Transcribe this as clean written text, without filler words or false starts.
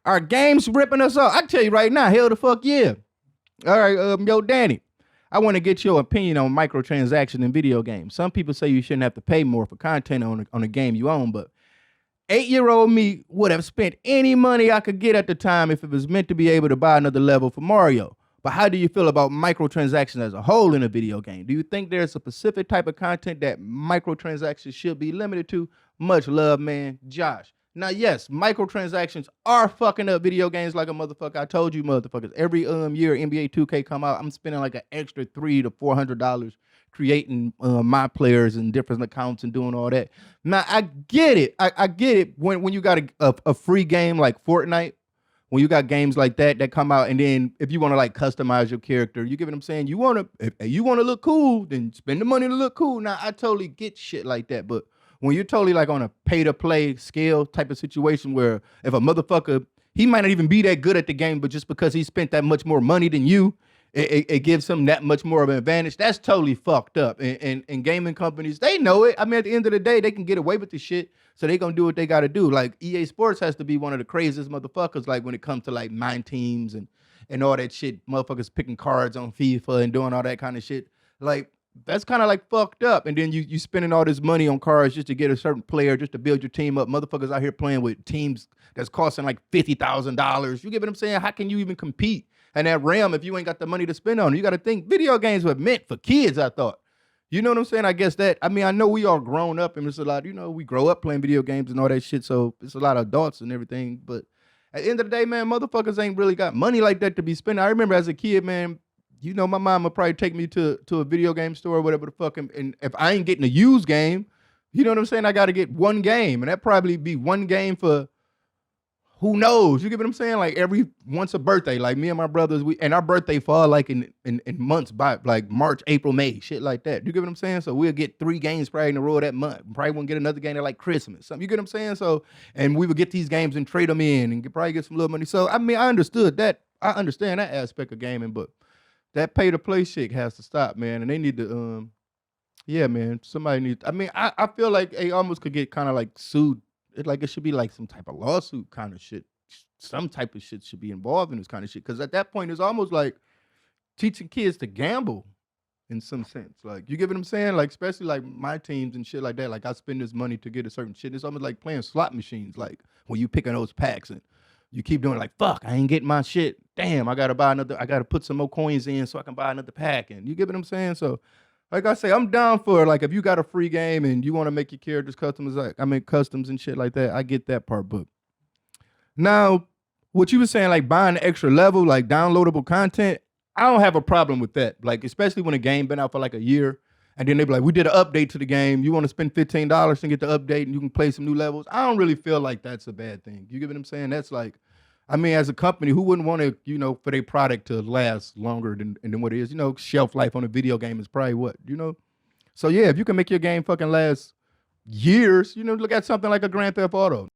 Are games ripping us off? I tell you right now, hell the fuck yeah. All right, yo, Danny, I want to get your opinion on microtransactions in video games. Some people say you shouldn't have to pay more for content on a game you own, but 8-year-old me would have spent any money I could get at the time if it was meant to be able to buy another level for Mario. But how do you feel about microtransactions as a whole in a video game? Do you think there's a specific type of content that microtransactions should be limited to? Much love, man. Josh. Now, yes, microtransactions are fucking up video games like a motherfucker. I told you, motherfuckers. Every year NBA 2K come out, I'm spending like an extra $300 to $400 creating my players and different accounts and doing all that. Now, I get it. I get it when you got a free game like Fortnite. When you got games like that come out, and then if you want to like customize your character, you get what I'm saying? You want to, if you want to look cool, then spend the money to look cool. Now, I totally get shit like that, but when you're totally like on a pay-to-play scale type of situation where if a motherfucker, he might not even be that good at the game, but just because he spent that much more money than you, it gives him that much more of an advantage. That's totally fucked up. And gaming companies, they know it. I mean, at the end of the day, they can get away with the shit. So they gonna do what they gotta do. Like EA Sports has to be one of the craziest motherfuckers, like when it comes to like mine teams and all that shit, motherfuckers picking cards on FIFA and doing all that kind of shit. Like that's kind of like fucked up. And then you spending all this money on cards just to get a certain player, just to build your team up. Motherfuckers out here playing with teams that's costing like $50,000. You get what I'm saying? How can you even compete in that realm if you ain't got the money to spend on it? You got to think video games were meant for kids, I thought. You know what I'm saying? I guess that, I mean, I know we all grown up and it's a lot, we grow up playing video games and all that shit. So it's a lot of adults and everything. But at the end of the day, man, motherfuckers ain't really got money like that to be spending. I remember as a kid, man, my mom would probably take me to a video game store or whatever the fuck. And if I ain't getting a used game, you know what I'm saying? I got to get one game. And that probably be one game for who knows? You get what I'm saying? Like once a birthday, like me and my brothers, and our birthday fall like in months by like March, April, May, shit like that. You get what I'm saying? So we'll get 3 games probably in a row that month. Probably won't get another game at like Christmas. Something, you get what I'm saying? So, and we would get these games and trade them in and probably get some little money. So, I mean, I understood that. I understand that aspect of gaming, but that pay to play shit has to stop, man. And they need to, yeah, man, somebody needs, I mean, I feel like they almost could get kind of like sued. It should be like some type of lawsuit kind of shit. Some type of shit should be involved in this kind of shit. Because at that point, it's almost like teaching kids to gamble in some sense. Like, you get what I'm saying? Like, especially like my teams and shit like that. Like, I spend this money to get a certain shit. It's almost like playing slot machines. Like, when you picking those packs and you keep doing like, fuck, I ain't getting my shit. Damn, I got to put some more coins in so I can buy another pack. And you get what I'm saying? So, like I say, I'm down for like if you got a free game and you want to make your characters customs, customs and shit like that. I get that part, but now what you were saying, like buying the extra level, like downloadable content, I don't have a problem with that. Like especially when a game been out for like a year, and then they be like, we did an update to the game. You want to spend $15 and get the update, and you can play some new levels. I don't really feel like that's a bad thing. You get what I'm saying? That's like, I mean, as a company, who wouldn't want to, for their product to last longer than what it is? Shelf life on a video game is probably what, So yeah, if you can make your game fucking last years, look at something like a Grand Theft Auto.